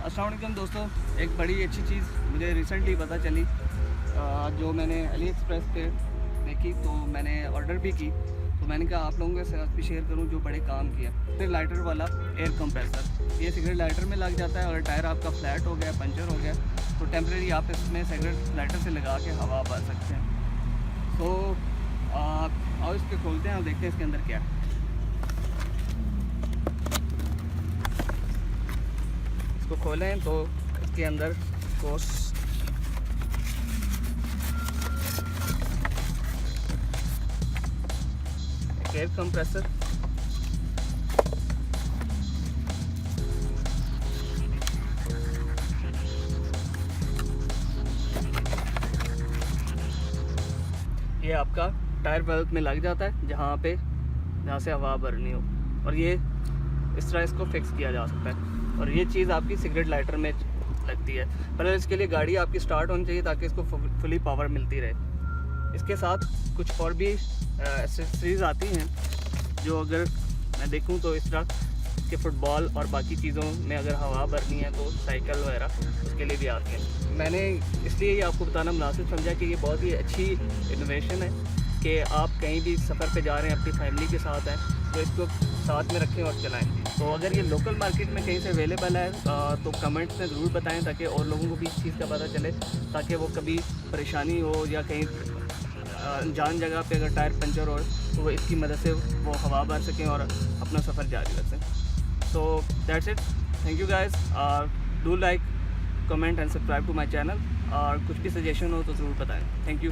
अस्सलाम वालेकुम दोस्तों, एक बड़ी अच्छी चीज़ मुझे रिसेंटली पता चली जो मैंने अली एक्सप्रेस पे देखी, तो मैंने ऑर्डर भी की। तो मैंने कहा आप लोगों के साथ भी शेयर करूं जो बड़े काम किया। सिगरेट लाइटर वाला एयर कंप्रेसर, ये सिगरेट लाइटर में लग जाता है। और टायर आपका फ्लैट हो गया, पंचर हो गया, तो टेम्प्रेरी आप इसमें सिगरेट लाइटर से लगा के हवा भर सकते हैं। तो आओ इसके खोलते हैं और देखते हैं इसके अंदर क्या है। इसको खोलें तो इसके अंदर कोस एयर कंप्रेसर, ये आपका टायर बेल्ट में लग जाता है जहाँ से हवा भरनी हो, और ये इस तरह इसको फिक्स किया जा सकता है। और ये चीज़ आपकी सिगरेट लाइटर में लगती है। पर इसके लिए गाड़ी आपकी स्टार्ट होनी चाहिए ताकि इसको फुली पावर मिलती रहे। इसके साथ कुछ और भी एक्सेसरीज आती हैं जो अगर मैं देखूं तो इस तरह के फुटबॉल और बाकी चीज़ों में अगर हवा भरनी है तो साइकिल वगैरह उसके लिए भी आती हैं। मैंने इसलिए ये आपको बताना मुनासिब समझा कि ये बहुत ही अच्छी इनोवेशन है कि आप कहीं भी सफ़र पे जा रहे हैं, अपनी फैमिली के साथ हैं, तो इसको साथ में रखें और चलाएं। तो अगर ये लोकल मार्केट में कहीं से अवेलेबल है तो कमेंट्स में ज़रूर बताएं ताकि और लोगों को भी इस चीज़ का पता चले, ताकि वो कभी परेशानी हो या कहीं अनजान जगह पे अगर टायर पंचर हो तो वो इसकी मदद से वो हवा भर सकें और अपना सफ़र जारी रख सकें। So that's it, thank you guys, do like, comment and subscribe to my channel. और कुछ भी सजेशन हो तो ज़रूर बताएं। Thank you.